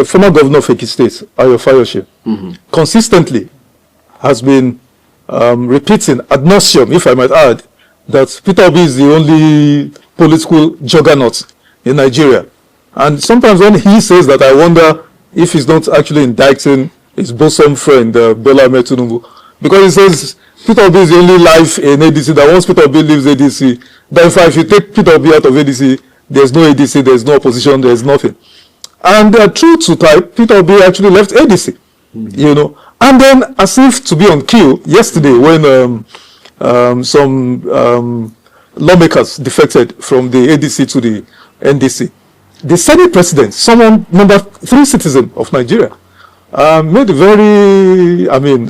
former governor of Ekiti State, Ayo Fayose, consistently has been repeating ad nauseum, if I might add, that Peter Obi is the only political juggernaut in Nigeria. And sometimes when he says that, I wonder if he's not actually indicting his bosom friend, Bola Ahmed Tinubu, because he says Peter Obi is the only life in ADC, that once Peter Obi leaves ADC, then if you take Peter Obi out of ADC, there's no ADC, there's no opposition, there's nothing. And true to type, Peter Obi actually left ADC, you know. And then, as if to be on cue, yesterday when some lawmakers defected from the ADC to the NDC, the Senate president, someone number 3 citizen of Nigeria, made a very, I mean,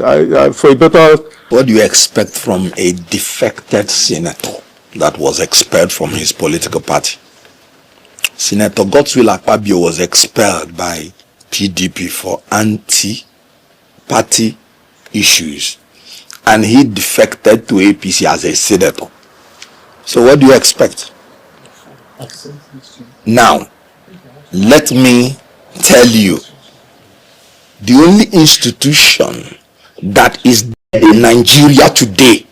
for a better... What do you expect from a defected senator that was expelled from his political party? Senator Godswill Akpabio was expelled by PDP for anti-party issues, and he defected to APC as a senator. So what do you expect? Now, let me tell you, the only institution that is in Nigeria today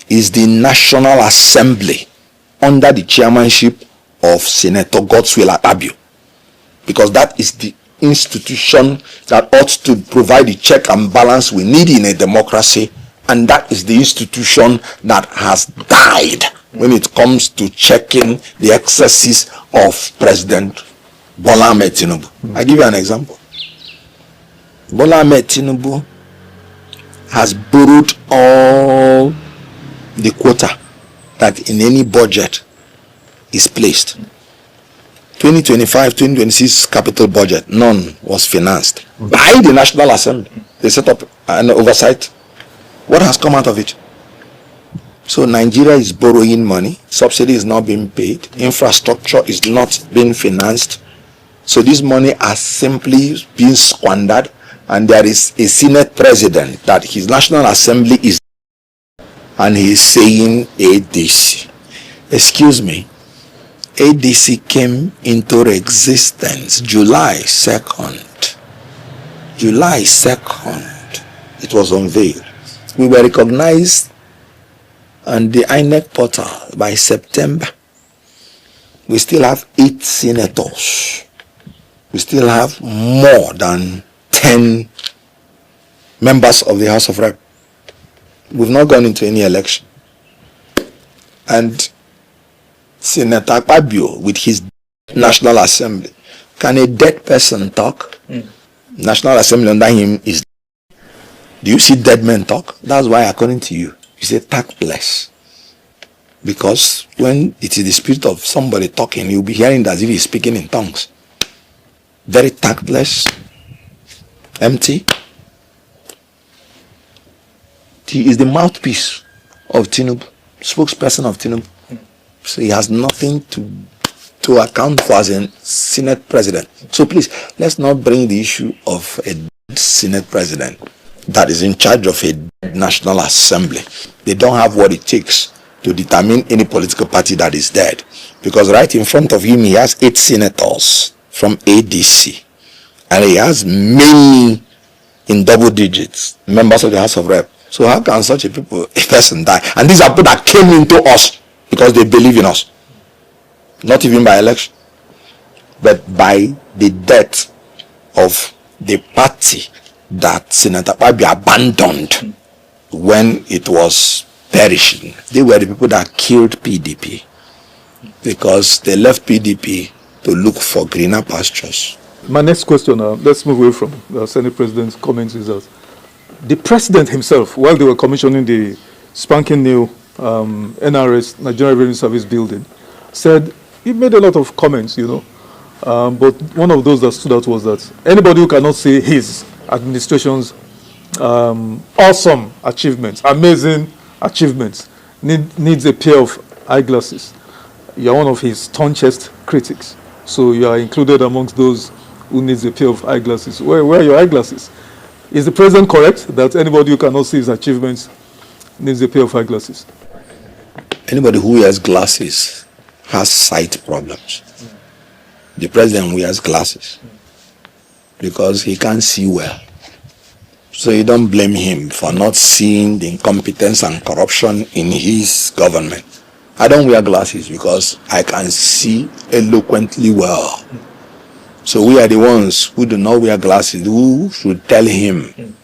is the National Assembly under the chairmanship of Senator Godswill Akpabio, because that is the institution that ought to provide the check and balance we need in a democracy, and that is the institution that has died when it comes to checking the excesses of President Bola Ahmed Tinubu. I give you an example. Bola Ahmed Tinubu has borrowed all the quota that in any budget is placed. 2025-2026 capital budget, none was financed by the National Assembly. They set up an oversight. What has come out of it? So Nigeria is borrowing money, subsidy is not being paid, infrastructure is not being financed. So this money has simply been squandered, and there is a Senate president that his National Assembly is, and he is saying ADC. Excuse me, ADC came into existence July 2nd. July 2nd, it was unveiled. We were recognized on the INEC portal by September. We still have 8 senators. We still have more than 10 members of the House of Rep. We've not gone into any election. And Senator Akpabio with his National Assembly. Can a dead person talk? National Assembly under him is... Do you see dead men talk? That's why, according to you, you say tactless. Because when it is the spirit of somebody talking, you'll be hearing it as if he's speaking in tongues. Very tactless, empty. He is the mouthpiece of Tinubu, spokesperson of Tinubu. So he has nothing to account for as a Senate president. So please, let's not bring the issue of a Senate president that is in charge of a National Assembly. They don't have what it takes to determine any political party that is dead. Because right in front of him, he has 8 senators from ADC. And he has many in double digits, members of the House of Rep. So how can such a person die? And these are people that came into us because they believe in us. Not even by election, but by the death of the party that Senator Akpabio abandoned when it was perishing. They were the people that killed PDP because they left PDP to look for greener pastures. My next question, let's move away from the Senate President's comments, is that the President himself, while they were commissioning the spanking new NRS, Nigerian Revenue Service building, said, he made a lot of comments, you know, but one of those that stood out was that anybody who cannot see his administration's awesome achievements, amazing achievements, needs a pair of eyeglasses. You are one of his staunchest critics, so you are included amongst those who needs a pair of eyeglasses. Where are your eyeglasses? Is the President correct that anybody who cannot see his achievements needs a pair of eyeglasses? Anybody who wears glasses has sight problems. The President wears glasses. because he can't see well. So you don't blame him for not seeing the incompetence and corruption in his government. I don't wear glasses because I can see eloquently well. So we are the ones who do not wear glasses who should tell him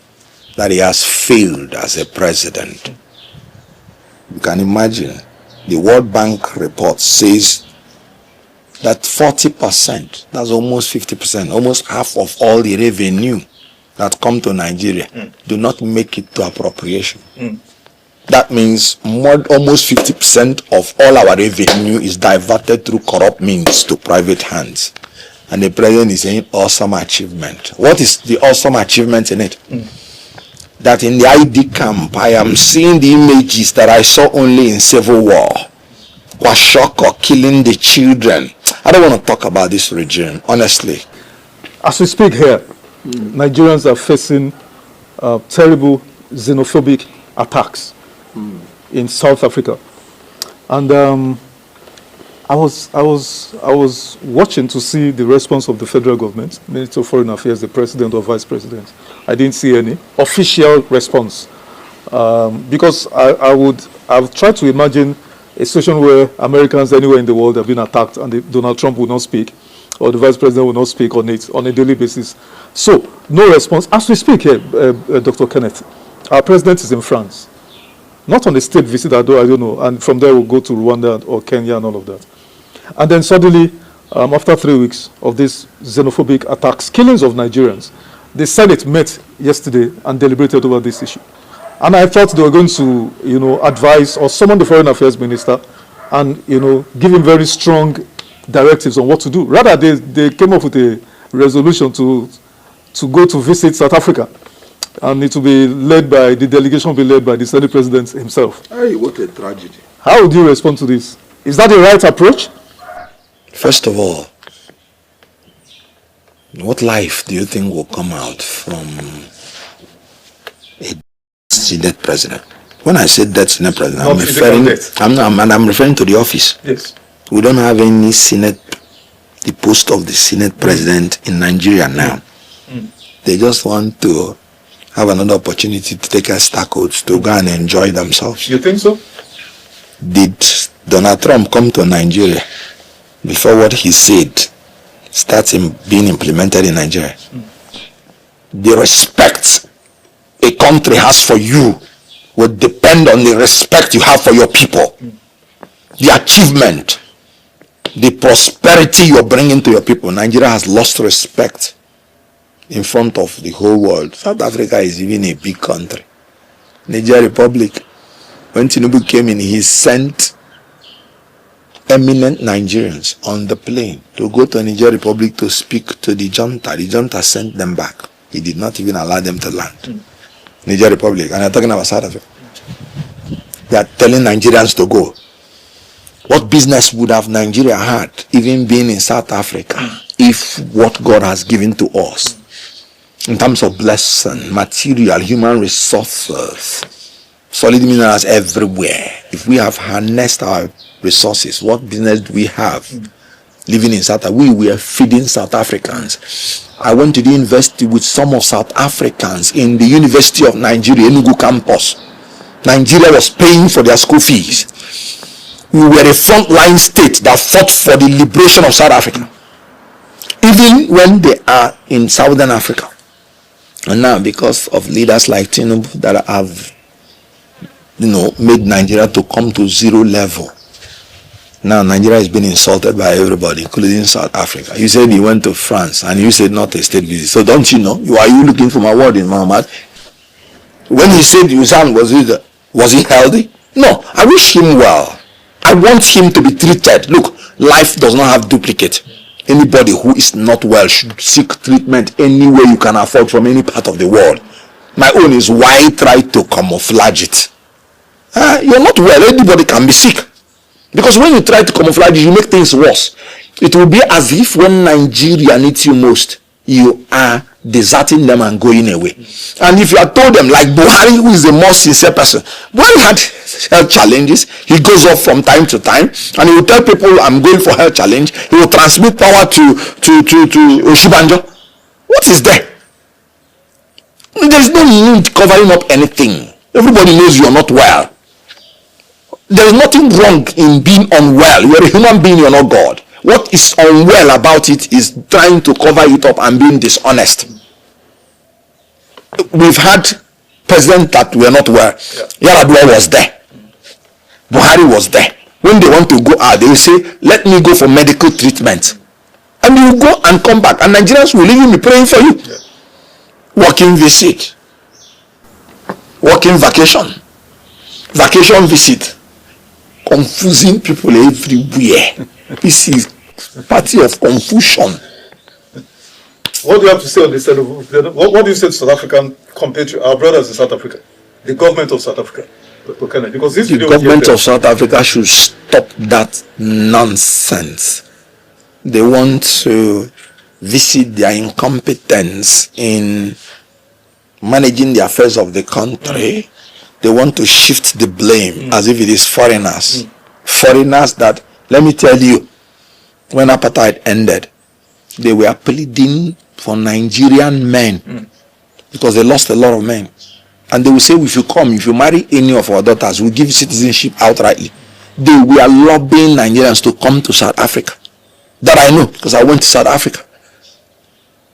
that he has failed as a president. You can imagine, the World Bank report says that 40%, that's almost 50%, almost half of all the revenue that come to Nigeria do not make it to appropriation. That means almost 50% of all our revenue is diverted through corrupt means to private hands. And the president is saying awesome achievement. What is the awesome achievement in it? That in the ID camp, I am seeing the images that I saw only in Civil War. Kwashoko killing the children. I don't want to talk about this regime, honestly. As we speak here, Nigerians are facing terrible xenophobic attacks in South Africa. And I was watching to see the response of the federal government, Minister of Foreign Affairs, the president or vice president. I didn't see any official response because I've tried to imagine a situation where Americans anywhere in the world have been attacked and Donald Trump will not speak, or the vice president will not speak on it on a daily basis. So no response. As we speak here, Dr. Kenneth, our president is in France, not on a state visit, I don't know, and from there we'll go to Rwanda or Kenya and all of that. And then suddenly, after 3 weeks of these xenophobic attacks, killings of Nigerians, the Senate met yesterday and deliberated over this issue. And I thought they were going to, advise or summon the foreign affairs minister and, give him very strong directives on what to do. Rather, they came up with a resolution to go to visit South Africa. And it will be the delegation will be led by the Senate president himself. Hey, what a tragedy. How would you respond to this? Is that the right approach? First of all, what life do you think will come out from a Senate president? When I say dead Senate president, I'm referring to the office. Yes. We don't have any the post of the Senate president in Nigeria now. They just want to have another opportunity to take us tacos to go and enjoy themselves. You think so? Did Donald Trump come to Nigeria before what he said starts being implemented in Nigeria? The respect a country has for you will depend on the respect you have for your people. The achievement, the prosperity you're bringing to your people. Nigeria has lost respect in front of the whole world. South Africa is even a big country. Nigeria Republic, when Tinubu came in, he sent eminent Nigerians on the plane to go to Nigeria Republic to speak to the junta. The junta sent them back. He did not even allow them to land. Nigeria Republic, and I'm talking about South Africa. They are telling Nigerians to go. What business would have Nigeria had, even being in South Africa, if what God has given to us in terms of blessing, material, human resources, solid minerals everywhere, if we have harnessed our resources, what business do we have living in South Africa? We were feeding South Africans. I went to the university with some of South Africans in the University of Nigeria, Enugu campus. Nigeria was paying for their school fees. We were a frontline state that fought for the liberation of South Africa, even when they are in Southern Africa. And now, because of leaders like Tinubu that have, made Nigeria to come to zero level, now Nigeria is being insulted by everybody, including South Africa. You said you went to France, and you said not a state visit. So don't you know? Are you looking for my word in Muhammad? When he said Uzan, was he healthy? No. I wish him well. I want him to be treated. Look, life does not have duplicate. Anybody who is not well should seek treatment anywhere you can afford from any part of the world. My own is why try to camouflage it. You're not well. Anybody can be sick. Because when you try to camouflage it, you make things worse. It will be as if when Nigeria needs you most, you are deserting them and going away. And if you had told them, like Buhari, who is the most sincere person, Buhari had health challenges. He goes off from time to time, and he will tell people, I'm going for health challenge. He will transmit power to Oshibanjo. truth is there. There's no need covering up anything. Everybody knows you're not well. There's nothing wrong in being unwell. You're a human being, you're not God. What is unwell about it is trying to cover it up and being dishonest. We've had presidents that were not well. Yaradua was there. Buhari was there. When they want to go out, they will say, let me go for medical treatment. And you go and come back. And Nigerians will even be praying for you. Working visit. Working vacation. Vacation visit. Confusing people everywhere. This is party of confusion. What do you have to say on this? What do you say to South African compared to our brothers in South Africa? The government of South Africa. Because this the government of South Africa should stop that nonsense. They want to visit their incompetence in managing the affairs of the country. They want to shift the blame as if it is foreigners. Foreigners that, let me tell you, when apartheid ended, they were pleading for Nigerian men because they lost a lot of men. And they will say, if you marry any of our daughters, we'll give you citizenship outrightly. They were lobbying Nigerians to come to South Africa. That I know, because I went to South Africa.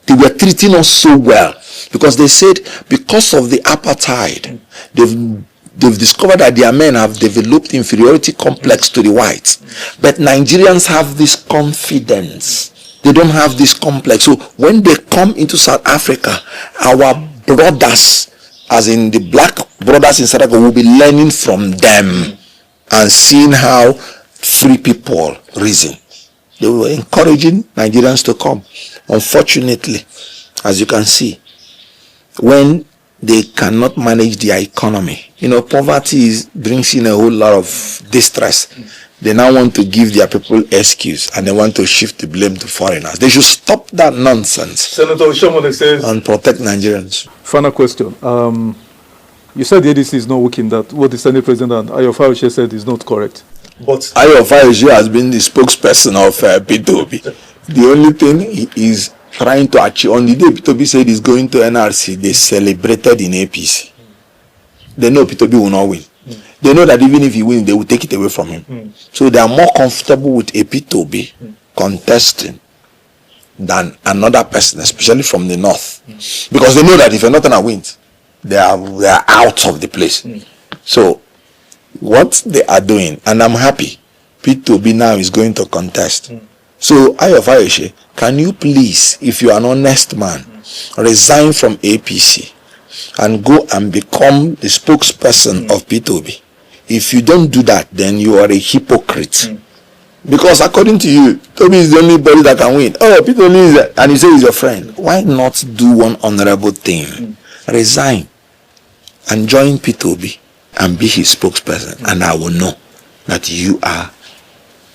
They were treating us so well, because they said, because of the apartheid, they've discovered that their men have developed inferiority complex to the whites. But Nigerians have this confidence. They don't have this complex. So when they come into South Africa, our brothers, as in the black brothers in South Africa, will be learning from them and seeing how free people reason. They were encouraging Nigerians to come. Unfortunately, as you can see, when they cannot manage their economy, poverty brings in a whole lot of distress. They now want to give their people excuse and they want to shift the blame to foreigners. They should stop that nonsense. Senator Shomole says, and protect Nigerians. Final question. You said the ADC is not working. That what the Senate President and Ayo Fayoṣe said is not correct. But Ayo Fayoṣe has been the spokesperson of P2B. The only thing he is trying to achieve, on the day P2B said he's going to NRC, they celebrated in APC. They know P2B will not win. They know that even if he wins, they will take it away from him. So they are more comfortable with a P2B contesting than another person, especially from the north. Because they know that if another wins, they are out of the place. So what they are doing, and I'm happy, P2B now is going to contest. So Ayo Fayoṣe, can you please, if you are an honest man, resign from APC and go and become the spokesperson of P2B? If you don't do that, then you are a hypocrite. Because according to you, Toby is the only body that can win. Oh, P2B is there, and you say he's your friend. Why not do one honorable thing? Resign and join P2B and be his spokesperson, and I will know that you are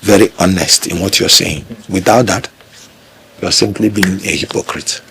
very honest in what you're saying. Without that, you're simply being a hypocrite.